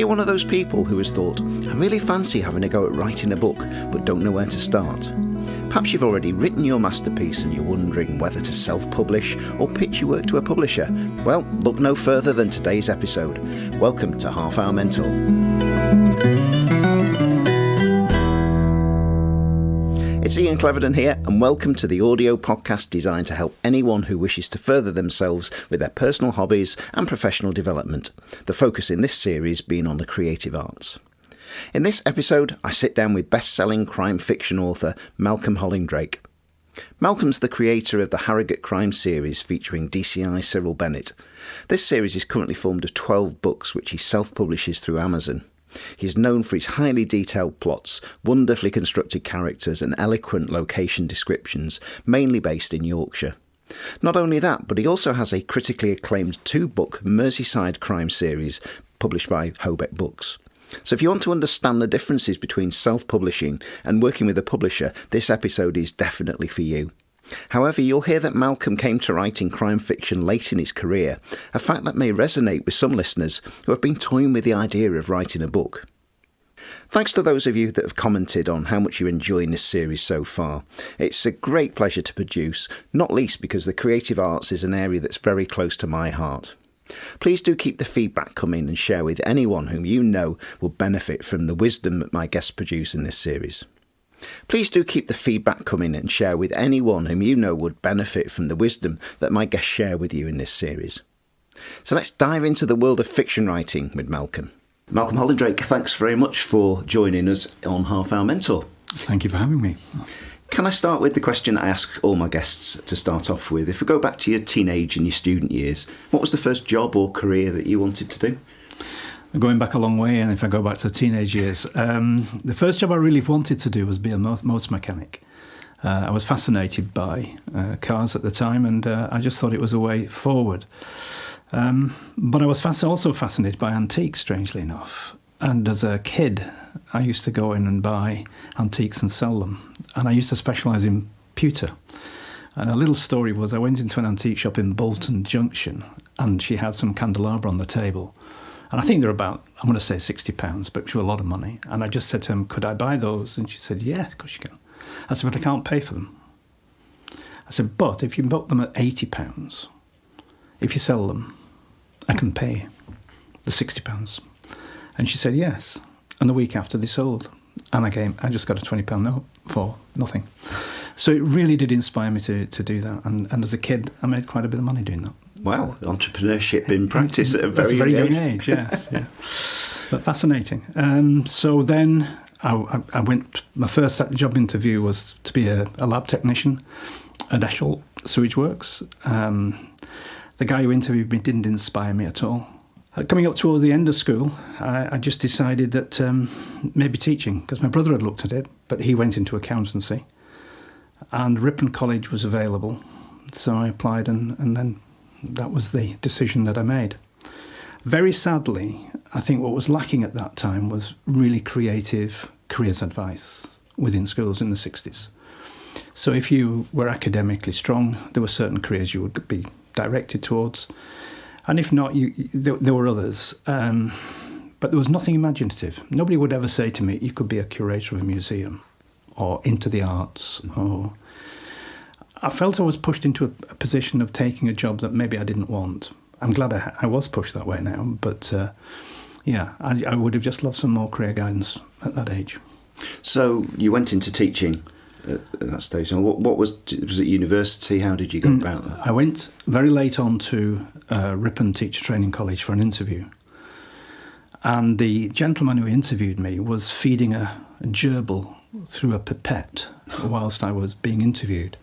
you one of those people who has thought, I really fancy having a go at writing a book, but don't know where to start? Perhaps you've already written your masterpiece and you're wondering whether to self-publish or pitch your work to a publisher. Well, look no further than today's episode. Welcome to Half Hour Mentor. It's Ian Cleverden here, and welcome to the audio podcast designed to help anyone who wishes to further themselves with their personal hobbies and professional development, the focus in this series being on the creative arts. In this episode, I sit down with best-selling crime fiction author Malcolm Hollingdrake. Malcolm's the creator of the Harrogate Crime Series featuring DCI Cyril Bennett. This series is currently formed of 12 books which he self-publishes through Amazon. He's known for his highly detailed plots, wonderfully constructed characters and eloquent location descriptions, mainly based in Yorkshire. Not only that, but he also has a critically acclaimed 2-book Merseyside Crime Series published by Hobeck Books. So if you want to understand the differences between self-publishing and working with a publisher, this episode is definitely for you. However, you'll hear that Malcolm came to writing crime fiction late in his career, a fact that may resonate with some listeners who have been toying with the idea of writing a book. Thanks to those of you that have commented on how much you're enjoying this series so far. It's a great pleasure to produce, not least because the creative arts is an area that's very close to my heart. Please do keep the feedback coming and share with anyone whom you know will benefit from the wisdom that my guests produce in this series. Please do keep the feedback coming and share with anyone whom you know would benefit from the wisdom that my guests share with you in this series. So let's dive into the world of fiction writing with Malcolm. Malcolm Hollingdrake, thanks very much for joining us on Half Hour Mentor. Thank you for having me. Can I start with the question I ask all my guests to start off with? If we go back to your teenage and your student years, what was the first job or career that you wanted to do? Going back a long way, and if I go back to teenage years, the first job I really wanted to do was be a motor mechanic. I was fascinated by cars at the time, and I just thought it was a way forward. But I was also fascinated by antiques, strangely enough. And as a kid, I used to go in and buy antiques and sell them. And I used to specialise in pewter. And a little story was I went into an antique shop in Bolton Junction, and she had some candelabra on the table. And I think they're about, I'm going to say £60, but which was a lot of money. And I just said to him, could I buy those? And she said, yeah, of course you can. I said, but I can't pay for them. I said, but if you bought them at £80, if you sell them, I can pay the £60. And she said, yes. And the week after they sold. And I just got a £20 note for nothing. So it really did inspire me to do that. And as a kid, I made quite a bit of money doing that. Wow, entrepreneurship in practice at a very young age. Yeah. But fascinating. So then I went, my first job interview was to be a lab technician at Eshel Sewage Works. The guy who interviewed me didn't inspire me at all. Coming up towards the end of school, I just decided that maybe teaching, because my brother had looked at it, but he went into accountancy. And Ripon College was available, so I applied, and then that was the decision that I made. Very sadly, I think what was lacking at that time was really creative careers advice within schools in the 60s. So if you were academically strong, there were certain careers you would be directed towards. And if not, there were others. But there was nothing imaginative. Nobody would ever say to me, you could be a curator of a museum or into the arts. Or I felt I was pushed into a position of taking a job that maybe I didn't want. I'm glad I was pushed that way now. But I would have just loved some more career guidance at that age. So you went into teaching at that stage. And what was it university? How did you go about that? I went very late on to Ripon Teacher Training College for an interview. And the gentleman who interviewed me was feeding a gerbil through a pipette whilst I was being interviewed.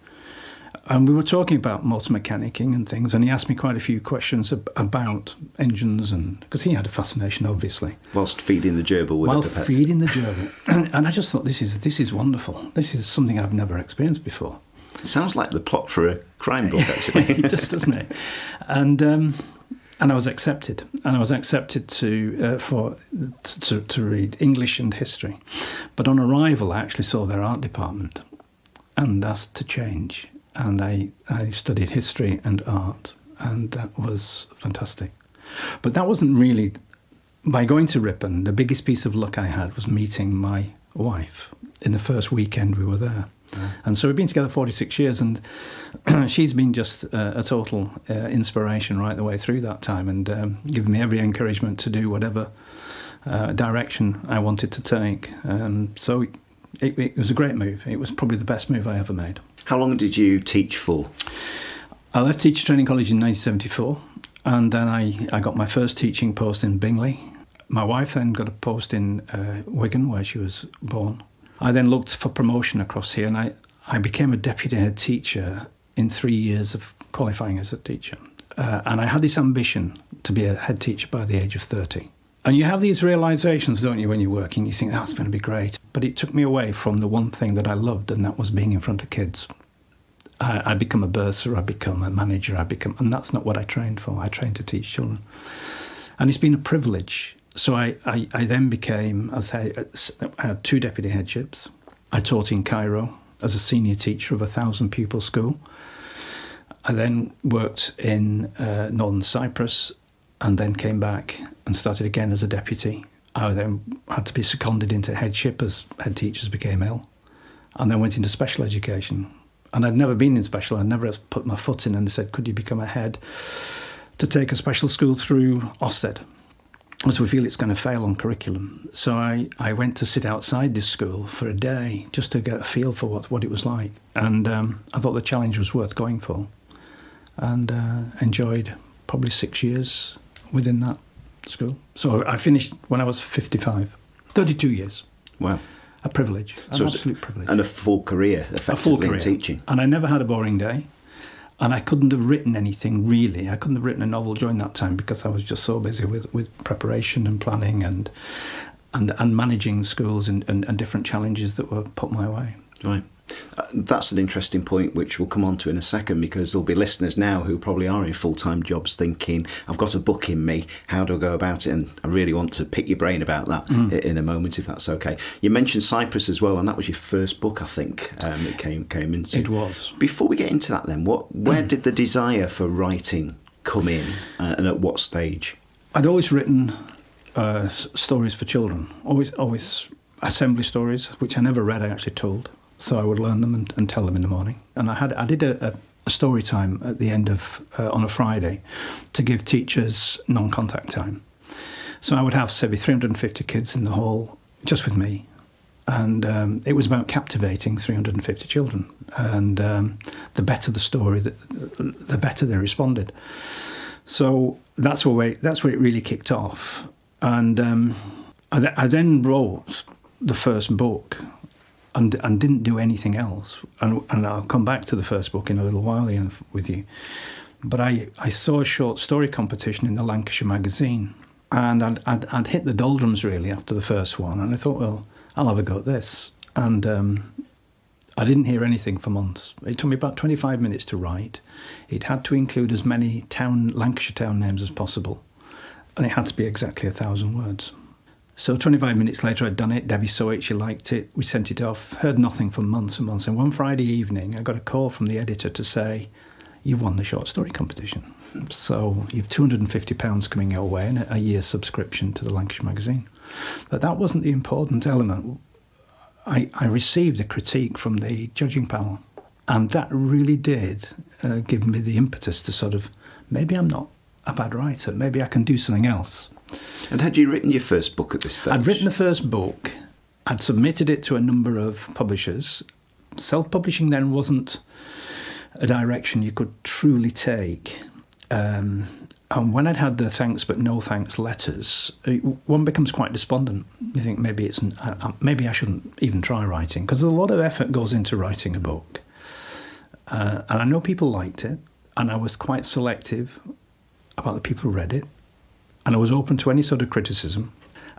And we were talking about motor mechanicking and things, and he asked me quite a few questions about engines, and because he had a fascination, obviously. Whilst feeding the gerbil with a pipette. While feeding the gerbil. And I just thought, this is wonderful. This is something I've never experienced before. It sounds like the plot for a crime book, actually. It does, doesn't it? And I was accepted. And I was accepted to read English and history. But on arrival, I actually saw their art department and asked to change. And I studied history and art, and that was fantastic. But that wasn't really by going to Ripon, the biggest piece of luck I had was meeting my wife in the first weekend we were there. Yeah. And so we've been together 46 years, and she's been just a total inspiration right the way through that time, and given me every encouragement to do whatever direction I wanted to take. So it was a great move. It was probably the best move I ever made. How long did you teach for? I left Teacher Training College in 1974, and then I got my first teaching post in Bingley. My wife then got a post in Wigan, where she was born. I then looked for promotion across here, and I became a deputy head teacher in 3 years of qualifying as a teacher. And I had this ambition to be a head teacher by the age of 30. And you have these realisations, don't you, when you're working? You think, that's going to be great. But it took me away from the one thing that I loved, and that was being in front of kids. I become a bursar, I become a manager, and that's not what I trained for. I trained to teach children. And it's been a privilege. So I then became, as I had 2 deputy headships. I taught in Cairo as a senior teacher of a 1,000-pupil school. I then worked in Northern Cyprus, and then came back and started again as a deputy. I then had to be seconded into headship as head teachers became ill, and then went into special education. And I'd never been in special. I'd never put my foot in, and they said, could you become a head to take a special school through Ofsted? As we feel it's going to fail on curriculum. So I went to sit outside this school for a day just to get a feel for what it was like. And I thought the challenge was worth going for, and enjoyed probably 6 years within that school. So I finished when I was 55, 32 years. Wow. A privilege, an absolute privilege. And a full career, effectively, in teaching. And I never had a boring day. And I couldn't have written anything, really. I couldn't have written a novel during that time because I was just so busy with preparation and planning and managing schools and different challenges that were put my way. Right. That's an interesting point, which we'll come on to in a second, because there'll be listeners now who probably are in full-time jobs thinking, I've got a book in me, how do I go about it? And I really want to pick your brain about that in a moment, if that's okay. You mentioned Cyprus as well, and that was your first book, I think, it came into. It was. Before we get into that then, where did the desire for writing come in, and at what stage? I'd always written stories for children, always assembly stories, which I never read, I actually told. So I would learn them and tell them in the morning. And I did a story time at the end of, on a Friday, to give teachers non-contact time. So I would have, say, 350 kids in the hall, just with me. And it was about captivating 350 children. And the better the story, the better they responded. So that's where it really kicked off. And I then wrote the first book, and didn't do anything else. And I'll come back to the first book in a little while, Ian, with you. But I saw a short story competition in the Lancashire magazine, and I'd hit the doldrums, really, after the first one. And I thought, well, I'll have a go at this. And I didn't hear anything for months. It took me about 25 minutes to write. It had to include as many Lancashire town names as possible. And it had to be exactly 1,000 words. So 25 minutes later, I'd done it. Debbie saw it. She liked it. We sent it off. Heard nothing for months and months. And one Friday evening, I got a call from the editor to say, you've won the short story competition. So you've £250 coming your way and a year's subscription to the Lancashire magazine. But that wasn't the important element. I received a critique from the judging panel. And that really did give me the impetus to sort of, maybe I'm not a bad writer. Maybe I can do something else. And had you written your first book at this stage? I'd written the first book. I'd submitted it to a number of publishers. Self-publishing then wasn't a direction you could truly take. And when I'd had the thanks but no thanks letters, one becomes quite despondent. You think maybe I shouldn't even try writing, because a lot of effort goes into writing a book. And I know people liked it, and I was quite selective about the people who read it. And I was open to any sort of criticism.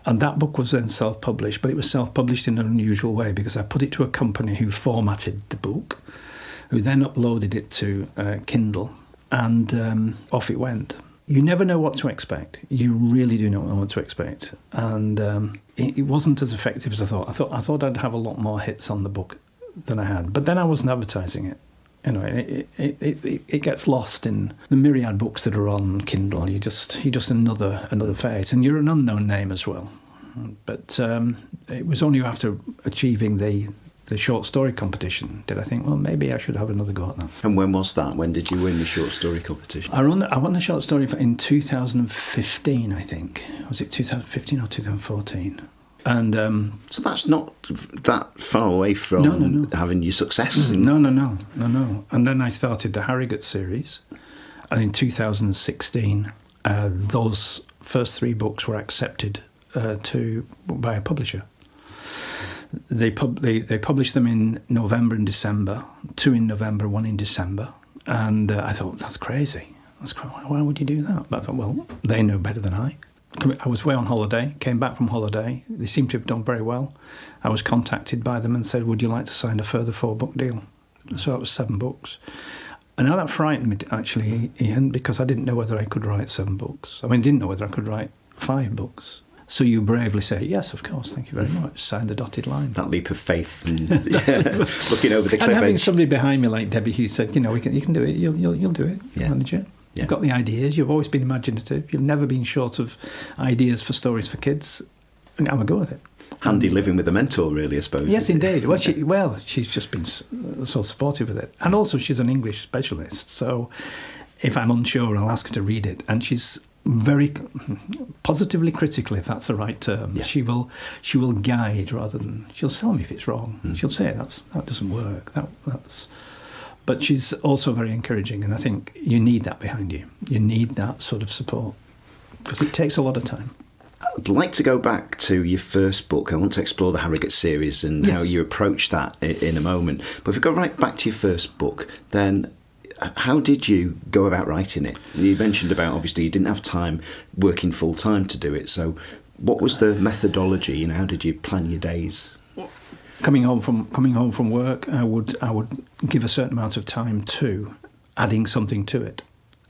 And that book was then self-published, but it was self-published in an unusual way, because I put it to a company who formatted the book, who then uploaded it to Kindle, and off it went. You never know what to expect. You really do not know what to expect. And it wasn't as effective as I thought. I thought I'd have a lot more hits on the book than I had. But then I wasn't advertising it. You know, it gets lost in the myriad books that are on Kindle. You're just another face, and you're an unknown name as well. But it was only after achieving the short story competition did I think, well, maybe I should have another go at that. And when was that? When did you win the short story competition? I won the short story in 2015, I think. Was it 2015 or 2014? And so that's not that far away from having your success. No. And then I started the Harrogate series, and in 2016, those first 3 books were accepted by a publisher. They published them in November and December, 2 in November, 1 in December, and I thought, that's crazy. Why would you do that? But I thought, well, they know better than I. I was away on holiday, came back from holiday. They seemed to have done very well. I was contacted by them and said, would you like to sign a further 4-book deal? So it was 7 books. And now that frightened me, actually, Ian, because I didn't know whether I could write 7 books. I mean, I didn't know whether I could write 5 books. So you bravely say, yes, of course, thank you very much, sign the dotted line. That leap of faith and looking over the cliff and having edge. somebody behind me like Debbie who said, you can do it, you'll do it, manager. Yeah. You've got the ideas, you've always been imaginative, you've never been short of ideas for stories for kids, and have a go at it. Handy living with a mentor, really, I suppose. Yes, indeed. Well, she's just been so supportive with it. And also she's an English specialist, so if I'm unsure, I'll ask her to read it. And she's very positively critical, if that's the right term. Yeah. She will guide rather than... She'll tell me if it's wrong. She'll say, that doesn't work. But she's also very encouraging, and I think you need that behind you. You need that sort of support, because it takes a lot of time. I'd like to go back to your first book. I want to explore the Harrogate series and how you approach that in a moment. But if we go right back to your first book, then how did you go about writing it? You mentioned about, obviously, you didn't have time working full-time to do it. So what was the methodology, and how did you plan your days? Coming home from work, I would give a certain amount of time to adding something to it,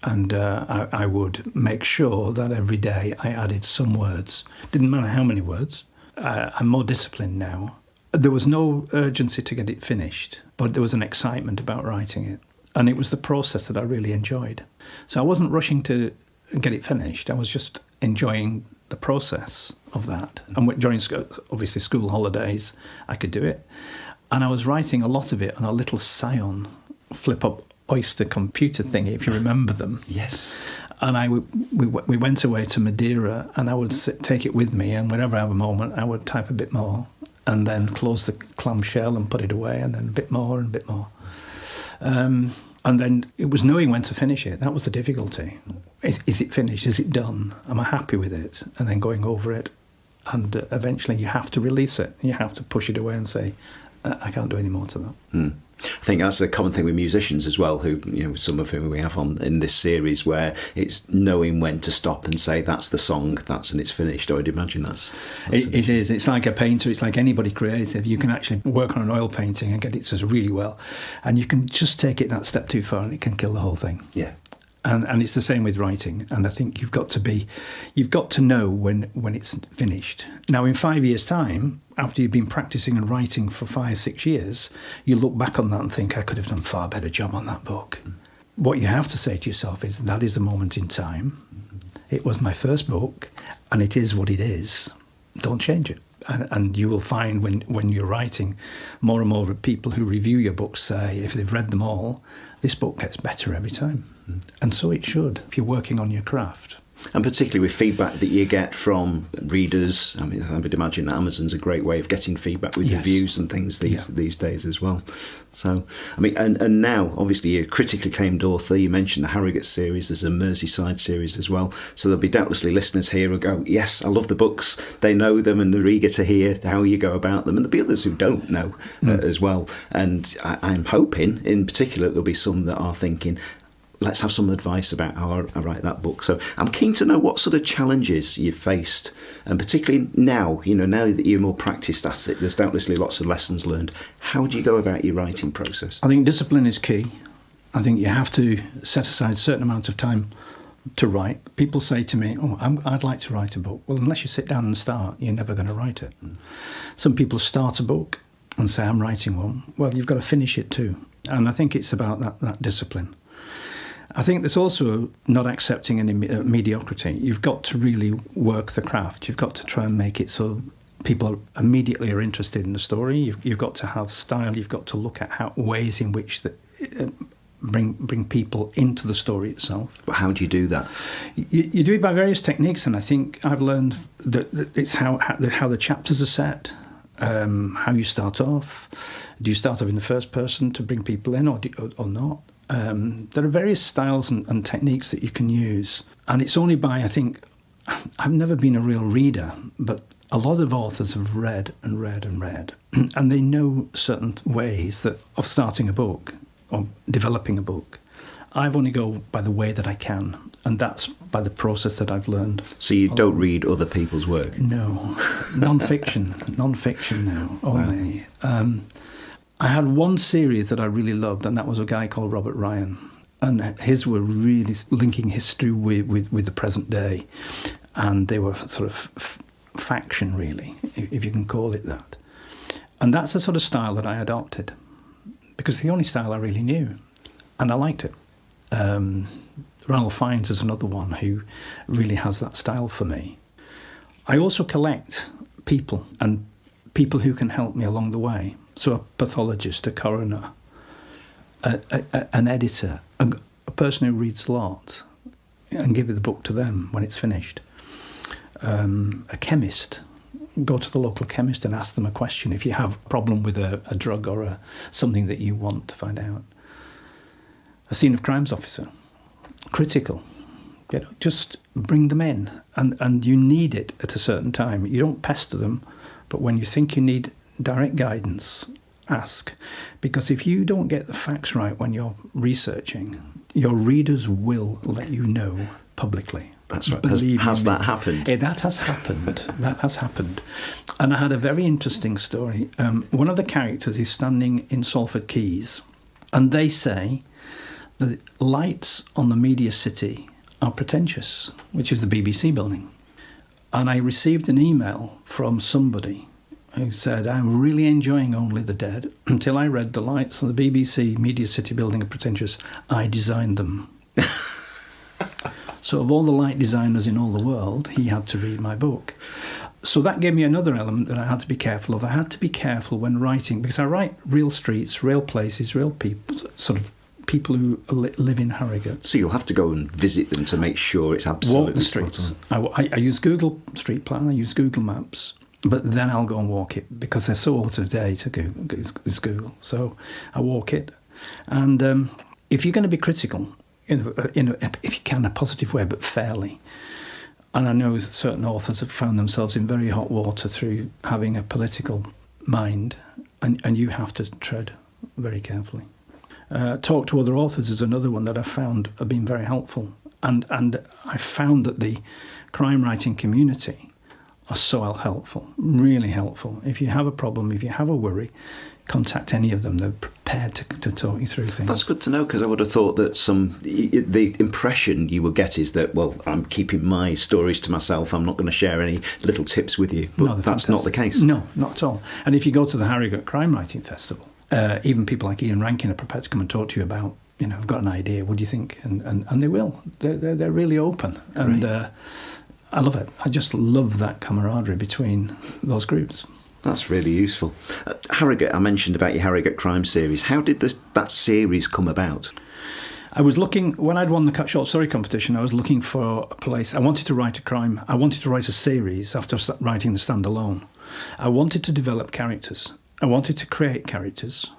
and I would make sure that every day I added some words. Didn't matter how many words. I'm more disciplined now. There was no urgency to get it finished, but there was an excitement about writing it, and it was the process that I really enjoyed. So I wasn't rushing to get it finished. I was just enjoying the process of that. And during, obviously, school holidays, I could do it. And I was writing a lot of it on a little Scion flip-up Oyster computer thing, if you remember them. Yes. And we went away to Madeira, and I would take it with me, and whenever I have a moment, I would type a bit more, and then close the clamshell and put it away, and then a bit more and a bit more. And then it was knowing when to finish it. That was the difficulty. Is it finished? Is it done? Am I happy with it? And then going over it. And eventually you have to release it. You have to push it away and say, I can't do any more to that. I think that's a common thing with musicians as well, who, some of whom we have on in this series, where it's knowing when to stop and say, that's the song, and it's finished. I would imagine that's it is. It's like a painter. It's like anybody creative. You can actually work on an oil painting and get it to really well, and you can just take it that step too far and it can kill the whole thing. Yeah. And it's the same with writing. And I think you've got to know when it's finished. Now, in 5 years' time, after you've been practicing and writing for 5-6 years, you look back on that and think, I could have done a far better job on that book. What you have to say to yourself is, that is a moment in time. It was my first book, and it is what it is. Don't change it. And you will find when you're writing, more and more people who review your books say, if they've read them all, this book gets better every time. And so it should, if you're working on your craft. And particularly with feedback that you get from readers. I mean, I would imagine Amazon's a great way of getting feedback with reviews and things these days as well. So, I mean, and now, obviously, you're a critically acclaimed author. You mentioned the Harrogate series. There's a Merseyside series as well. So there'll be doubtlessly listeners here who go, yes, I love the books. They know them and they're eager to hear how you go about them. And there'll be others who don't know as well. And I'm hoping, in particular, there'll be some that are thinking, let's have some advice about how I write that book. So I'm keen to know what sort of challenges you've faced, and particularly now, now that you're more practiced at it, there's doubtlessly lots of lessons learned. How do you go about your writing process? I think discipline is key. I think you have to set aside a certain amount of time to write. People say to me, I'd like to write a book. Well, unless you sit down and start, you're never going to write it. Some people start a book and say, I'm writing one, well, you've got to finish it too. And I think it's about that discipline. I think there's also not accepting any mediocrity. You've got to really work the craft. You've got to try and make it so people immediately are interested in the story. You've got to have style. You've got to look at ways in which bring people into the story itself. But how do you do that? You do it by various techniques, and I think I've learned that it's how the chapters are set, how you start off. Do you start off in the first person to bring people in, or not? There are various styles and techniques that you can use, and it's only by, I think, I've never been a real reader, but a lot of authors have read and read and read, and they know certain ways of starting a book or developing a book. I've only go by the way that I can, and that's by the process that I've learned. So you don't read other people's work? No, non-fiction now, only. Wow. I had one series that I really loved, and that was a guy called Robert Ryan. And his were really linking history with the present day. And they were sort of faction, really, if you can call it that. And that's the sort of style that I adopted, because it's the only style I really knew. And I liked it. Ronald Fiennes is another one who really has that style for me. I also collect people, and people who can help me along the way. So a pathologist, a coroner, an editor, a person who reads a lot and give the book to them when it's finished. A chemist, go to the local chemist and ask them a question if you have a problem with a drug or something that you want to find out. A scene of crimes officer, critical. Just bring them in, and you need it at a certain time. You don't pester them, but when you think you need direct guidance, ask. Because if you don't get the facts right when you're researching, your readers will let you know publicly. That's right. Has that happened? That has happened. That has happened. And I had a very interesting story. One of the characters is standing in Salford Quays, and they say the lights on the Media City are pretentious, which is the BBC building. And I received an email from somebody who said, I'm really enjoying Only the Dead. Until I read the lights on the BBC Media City building are pretentious, I designed them. So of all the light designers in all the world, he had to read my book. So that gave me another element that I had to be careful of. I had to be careful when writing, because I write real streets, real places, real people, sort of people who live in Harrogate. So you'll have to go and visit them to make sure it's absolutely walk the streets. I use Google Street Plan, I use Google Maps, but then I'll go and walk it, because they're so out of date to Google. So I walk it. And if you're going to be critical, if you can, a positive way, but fairly. And I know certain authors have found themselves in very hot water through having a political mind, and you have to tread very carefully. Talk to other authors is another one that I've found have been very helpful. And I found that the crime writing community are so helpful, really helpful. If you have a problem, if you have a worry, contact any of them. They're prepared to talk you through things. That's good to know, because I would have thought that the impression you will get is that, well, I'm keeping my stories to myself. I'm not going to share any little tips with you. But no, that's not the case. No, not at all. And if you go to the Harrogate Crime Writing Festival, even people like Ian Rankin are prepared to come and talk to you about, I've got an idea, what do you think? And they will. They're really open. And I love it. I just love that camaraderie between those groups. That's really useful. Harrogate, I mentioned about your Harrogate Crime Series. How did that series come about? I was looking, when I'd won the short story competition, I was looking for a place. I wanted to write a crime. I wanted to write a series after writing the standalone. I wanted to develop characters. I wanted to create characters,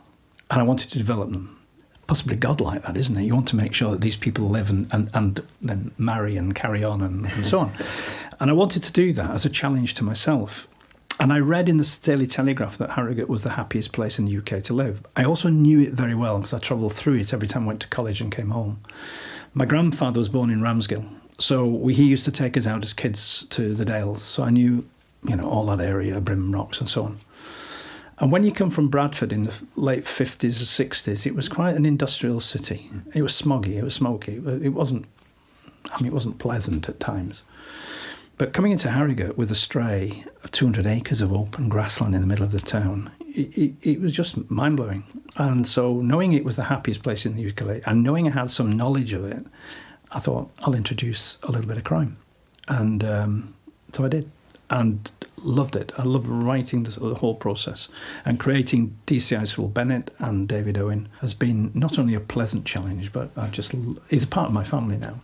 and I wanted to develop them. Possibly godlike, that, isn't it? You want to make sure that these people live and then marry and carry on and so on. And I wanted to do that as a challenge to myself. And I read in the Daily Telegraph that Harrogate was the happiest place in the UK to live. I also knew it very well because I travelled through it every time I went to college and came home. My grandfather was born in Ramsgill, so he used to take us out as kids to the Dales. So I knew, all that area, Brim Rocks and so on. And when you come from Bradford in the late 50s or 60s, it was quite an industrial city. It was smoggy, it was smoky. It wasn't pleasant at times. But coming into Harrogate with a stray of 200 acres of open grassland in the middle of the town, it was just mind-blowing. And so knowing it was the happiest place in the UK and knowing I had some knowledge of it, I thought I'll introduce a little bit of crime. And so I did, and loved it. I loved writing the whole process, and creating DCI Cyril Bennett and David Owen has been not only a pleasant challenge, but he's a part of my family now.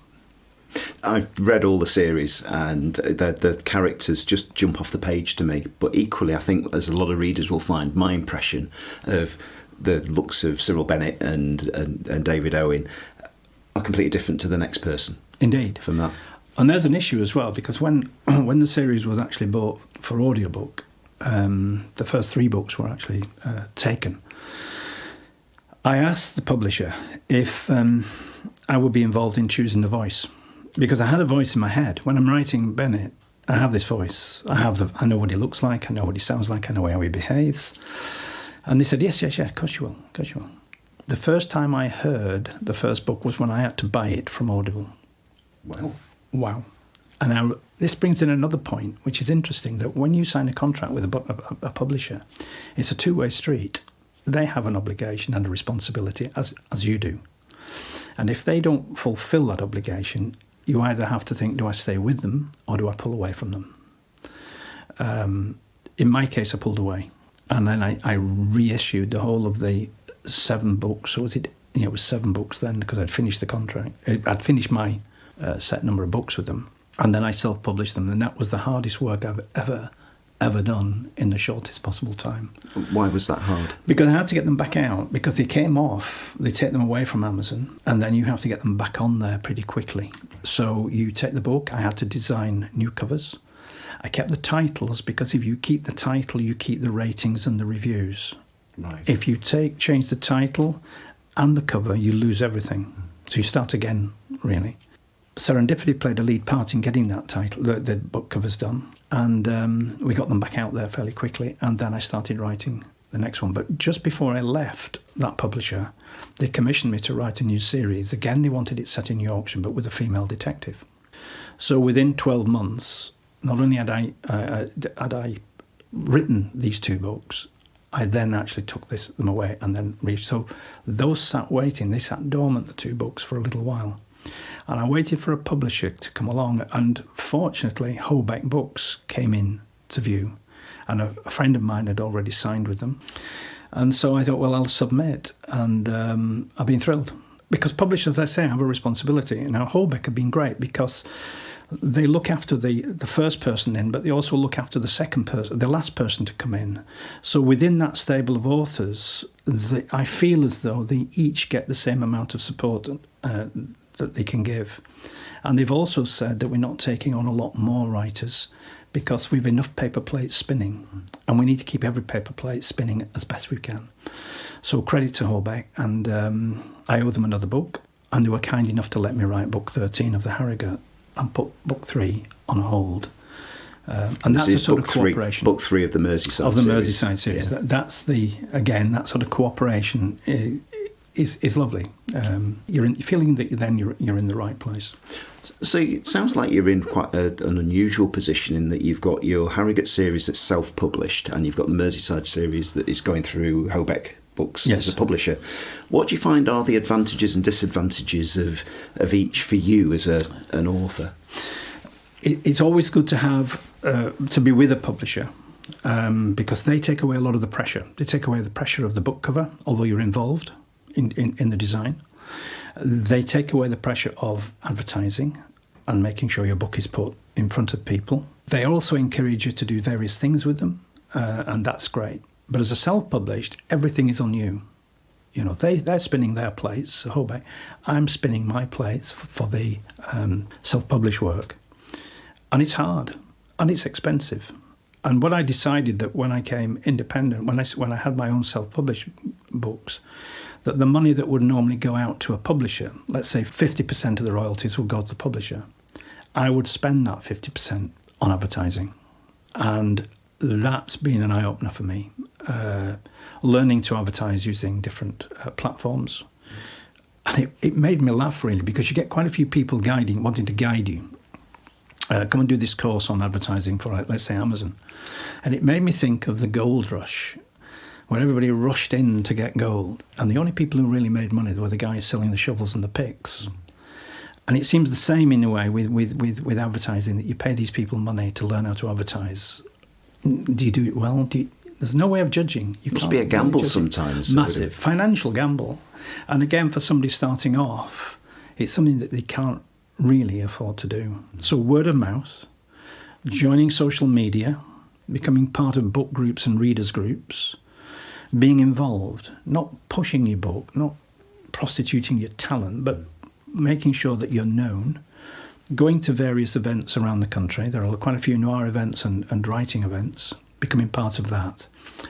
I've read all the series, and the characters just jump off the page to me. But equally, I think, as a lot of readers will find, my impression of the looks of Cyril Bennett and David Owen are completely different to the next person. Indeed. From that. And there's an issue as well, because when the series was actually bought for audiobook, the first 3 books were actually taken. I asked the publisher if I would be involved in choosing the voice, because I had a voice in my head. When I'm writing Bennett, I have this voice. I know what he looks like, I know what he sounds like, I know how he behaves. And they said, yes, of course you will, of course you will. The first time I heard the first book was when I had to buy it from Audible. Wow. And now this brings in another point, which is interesting, that when you sign a contract with a publisher, it's a two-way street. They have an obligation and a responsibility, as you do. And if they don't fulfill that obligation, you either have to think, do I stay with them or do I pull away from them? In my case, I pulled away. And then I reissued the whole of the 7 books. Or was it? Yeah, it was 7 books then, because I'd finished the contract. I'd finished my set number of books with them, and then I self-published them, and that was the hardest work I've ever done in the shortest possible time. Why was that hard? Because I had to get them back out, because they came off, they take them away from Amazon, and then you have to get them back on there pretty quickly. So you take the book, I had to design new covers. I kept the titles, because if you keep the title, you keep the ratings and the reviews. Right. If you change the title and the cover, you lose everything. So you start again, really. Serendipity played a lead part in getting that title, the book covers done, and we got them back out there fairly quickly, and then I started writing the next one. But just before I left that publisher, they commissioned me to write a new series. Again, they wanted it set in Yorkshire, but with a female detective. So within 12 months, not only had I written these 2 books, I then actually took them away and then reached. So those sat waiting, they sat dormant, the 2 books, for a little while. And I waited for a publisher to come along, and fortunately Hobeck Books came in to view, and a friend of mine had already signed with them. And so I thought, well, I'll submit, and I've been thrilled, because publishers, as I say, have a responsibility. Now, Hobeck have been great, because they look after the first person in, but they also look after the second person, the last person to come in. So within that stable of authors, I feel as though they each get the same amount of support that they can give. And they've also said that we're not taking on a lot more writers, because we've enough paper plates spinning, and we need to keep every paper plate spinning as best we can. So credit to Hobeck, and I owe them another book, and they were kind enough to let me write book 13 of the Harrogate and put book 3 on hold. And that's a sort of cooperation. Book 3 of the Merseyside series. Of the Merseyside series. Yeah. That's that sort of cooperation is lovely. You're feeling that then you're in the right place. So it sounds like you're in quite an unusual position, in that you've got your Harrogate series that's self-published, and you've got the Merseyside series that is going through Hobeck Books as a publisher. What do you find are the advantages and disadvantages of each for you as an author? It's always good to have to be with a publisher, because they take away a lot of the pressure. They take away the pressure of the book cover, although you're involved in the design. They take away the pressure of advertising and making sure your book is put in front of people. They also encourage you to do various things with them, and that's great. But as a self-published, everything is on you. You know, they're spinning their plates, Hobeck. I'm spinning my plates for the self-published work. And it's hard, and it's expensive. And what I decided, that when I came independent, when I had my own self-published books, that the money that would normally go out to a publisher, let's say 50% of the royalties would go to the publisher, I would spend that 50% on advertising. And that's been an eye-opener for me, learning to advertise using different platforms. And it made me laugh, really, because you get quite a few people wanting to guide you. Come and do this course on advertising for, let's say, Amazon. And it made me think of the gold rush, where everybody rushed in to get gold. And the only people who really made money were the guys selling the shovels and the picks. And it seems the same in a way with advertising, that you pay these people money to learn how to advertise. Do you do it well? There's no way of judging. It must be a gamble sometimes. Massive. Financial gamble. And again, for somebody starting off, it's something that they can't really afford to do. So word of mouth, joining social media, becoming part of book groups and readers groups, being involved, not pushing your book, not prostituting your talent, but making sure that you're known, going to various events around the country. There are quite a few noir events and writing events, becoming part of that,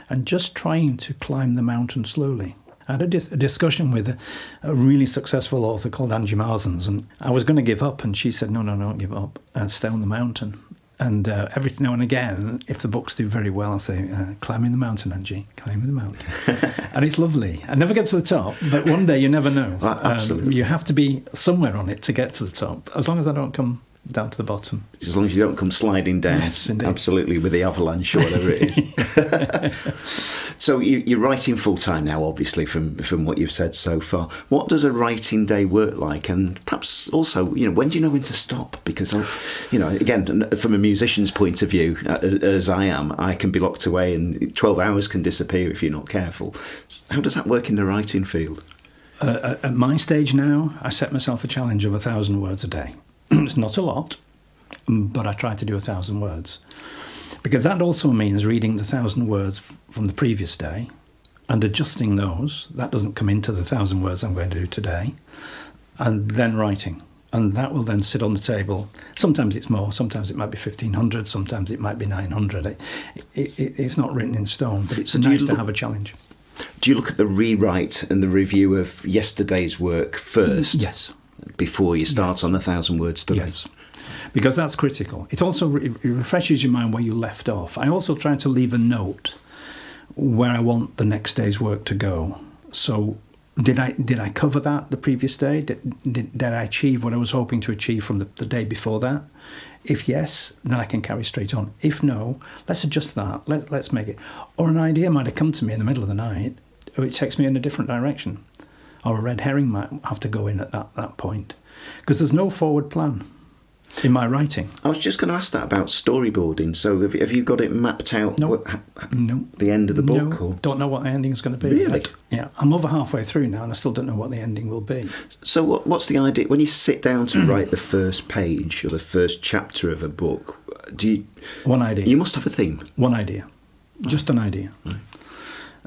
and just trying to climb the mountain slowly. I had a discussion with a really successful author called Angie Marsens, and I was going to give up, and she said, no, don't give up, stay on the mountain. And every now and again, if the books do very well, I'll say, climbing the mountain, Angie, climbing the mountain. And it's lovely. I never get to the top, but one day you never know. Absolutely. You have to be somewhere on it to get to the top, as long as I don't come down to the bottom. As long as you don't come sliding down. Yes, indeed. Absolutely, with the avalanche or whatever it is. So you're writing full-time now, obviously, from what you've said so far. What does a writing day work like? And perhaps also, when do you know when to stop? Because, again, from a musician's point of view, as I am, I can be locked away and 12 hours can disappear if you're not careful. How does that work in the writing field? At my stage now, I set myself a challenge of 1,000 words a day. It's not a lot, but I try to do 1,000 words. Because that also means reading the 1,000 words from the previous day and adjusting those. That doesn't come into the 1,000 words I'm going to do today. And then writing. And that will then sit on the table. Sometimes it's more, sometimes it might be 1,500, sometimes it might be 900. It's not written in stone, but it's nice to have a challenge. Do you look at the rewrite and the review of yesterday's work first? Yes. Before you start on 1,000 words today? Yes. Because that's critical. It also it refreshes your mind where you left off. I also try to leave a note where I want the next day's work to go. So did I cover that the previous day? Did I achieve what I was hoping to achieve from the day before that? If yes, then I can carry straight on. If no, let's adjust that. Let's make it. Or an idea might have come to me in the middle of the night, or it takes me in a different direction. Or a red herring might have to go in at that point. Because there's no forward plan in my writing. I was just going to ask that about storyboarding. So have you got it mapped out? No. The end of the book? No, don't know what the ending is going to be. Really? Yeah, I'm over halfway through now and I still don't know what the ending will be. So what's the idea? When you sit down to write the first page or the first chapter of a book, One idea. You must have a theme. One idea. Just an idea. Right.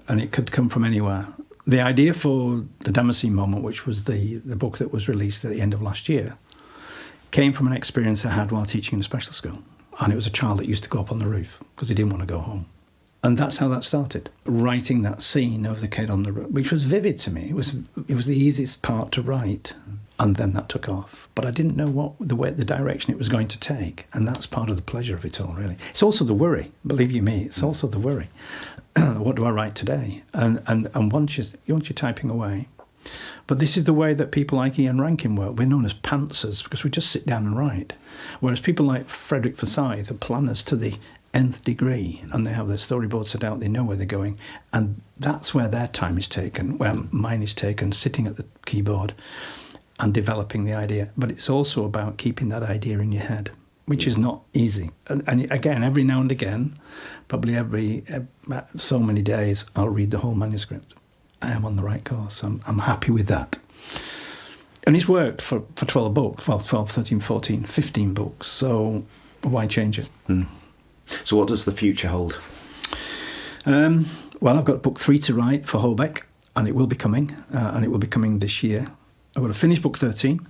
And it could come from anywhere. The idea for The Damascene Moment, which was the book that was released at the end of last year, came from an experience I had while teaching in a special school. And it was a child that used to go up on the roof because he didn't want to go home. And that's how that started, writing that scene of the kid on the roof, which was vivid to me. It was the easiest part to write, and then that took off. But I didn't know the direction it was going to take, and that's part of the pleasure of it all, really. It's also the worry, believe you me, it's also the worry. What do I write today? And once you're typing away. But this is the way that people like Ian Rankin work. We're known as pantsers because we just sit down and write. Whereas people like Frederick Forsyth are planners to the nth degree, and they have their storyboard set out, they know where they're going, and that's where their time is taken, where mine is taken, sitting at the keyboard and developing the idea. But it's also about keeping that idea in your head, which is not easy. And again, every now and again, probably every so many days, I'll read the whole manuscript. I am on the right course. I'm happy with that. And it's worked for 12 books, well, 12, 13, 14, 15 books, so why change it? So what does the future hold? Well, I've got book 3 to write for Hobeck, and it will be coming, this year. I've got to finish book 13.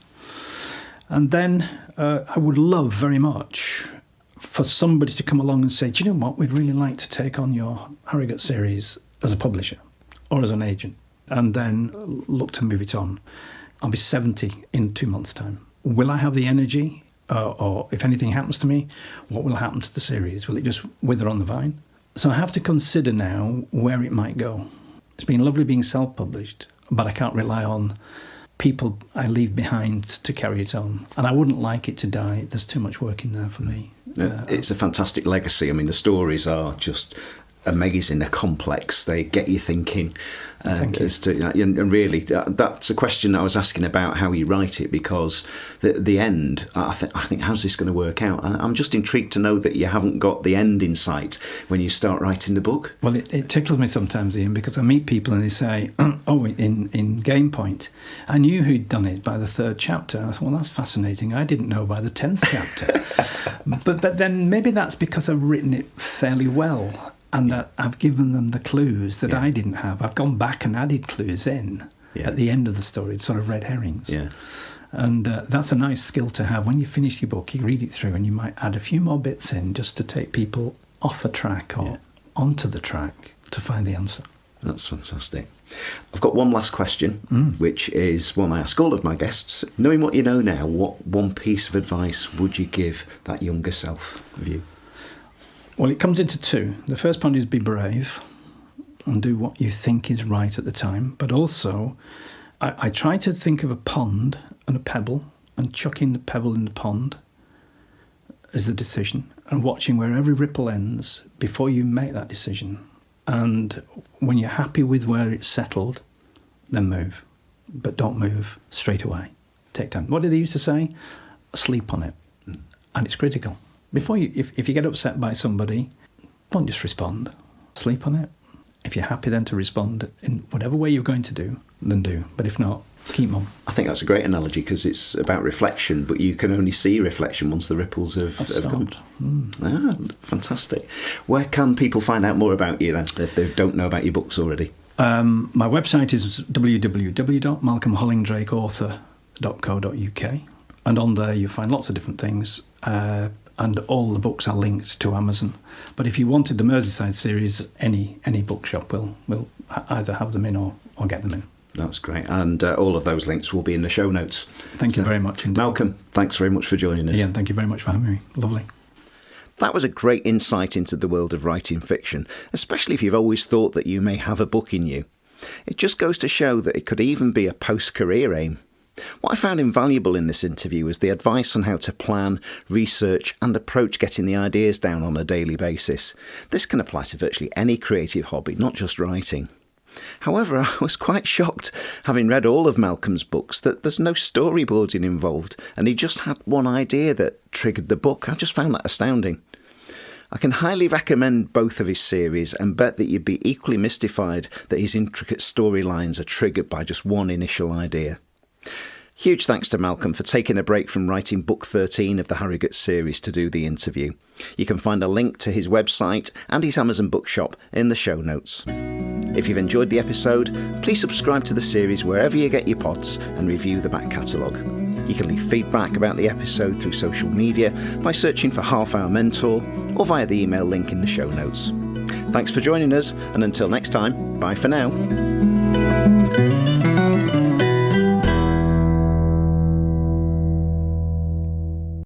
And then I would love very much for somebody to come along and say, do you know what, we'd really like to take on your Harrogate series as a publisher or as an agent, and then look to move it on. I'll be 70 in 2 months' time. Will I have the energy? Or if anything happens to me, what will happen to the series? Will it just wither on the vine? So I have to consider now where it might go. It's been lovely being self-published, but I can't rely on people I leave behind to carry it on. And I wouldn't like it to die. There's too much work in there for me. It's a fantastic legacy. I mean, the stories are just amazing. They're complex. They get you thinking. Thank you. And really, that's a question I was asking about how you write it, because the end, I think, how's this going to work out? And I'm just intrigued to know that you haven't got the end in sight when you start writing the book. Well, it tickles me sometimes, Ian, because I meet people and they say, oh, in Game Point, I knew who'd done it by the 3rd chapter. I thought, well, that's fascinating. I didn't know by the 10th chapter. but then maybe that's because I've written it fairly well, and that I've given them the clues that I didn't have. I've gone back and added clues in at the end of the story, sort of red herrings. Yeah. And that's a nice skill to have. When you finish your book, you read it through and you might add a few more bits in just to take people off a track or onto the track to find the answer. That's fantastic. I've got one last question, which is one I ask all of my guests. Knowing what you know now, what one piece of advice would you give that younger self of you? Well, it comes into 2. The first point is be brave and do what you think is right at the time. But also, I try to think of a pond and a pebble, and chucking the pebble in the pond is the decision, and watching where every ripple ends before you make that decision. And when you're happy with where it's settled, then move. But don't move straight away. Take time. What did they used to say? Sleep on it. And it's critical. Before you, if you get upset by somebody, don't just respond. Sleep on it. If you're happy then to respond in whatever way you're going to do, then do. But if not, keep on. I think that's a great analogy, because it's about reflection, but you can only see reflection once the ripples have gone. Fantastic. Where can people find out more about you then, if they don't know about your books already? My website is www.malcolmhollingdrakeauthor.co.uk, and on there you'll find lots of different things. And all the books are linked to Amazon. But if you wanted the Merseyside series, any bookshop will either have them in or get them in. That's great. And all of those links will be in the show notes. Thank you very much indeed. Malcolm, thanks very much for joining us. Yeah, thank you very much for having me. Lovely. That was a great insight into the world of writing fiction, especially if you've always thought that you may have a book in you. It just goes to show that it could even be a post-career aim. What I found invaluable in this interview was the advice on how to plan, research and approach getting the ideas down on a daily basis. This can apply to virtually any creative hobby, not just writing. However, I was quite shocked, having read all of Malcolm's books, that there's no storyboarding involved, and he just had one idea that triggered the book. I just found that astounding. I can highly recommend both of his series, and bet that you'd be equally mystified that his intricate storylines are triggered by just one initial idea. Huge thanks to Malcolm for taking a break from writing book 13 of the Harrogate series to do the interview. You can find a link to his website and his Amazon bookshop in the show notes. If you've enjoyed the episode, please subscribe to the series wherever you get your pods and review the back catalogue. You can leave feedback about the episode through social media by searching for Half Hour Mentor or via the email link in the show notes. Thanks for joining us, and until next time, bye for now.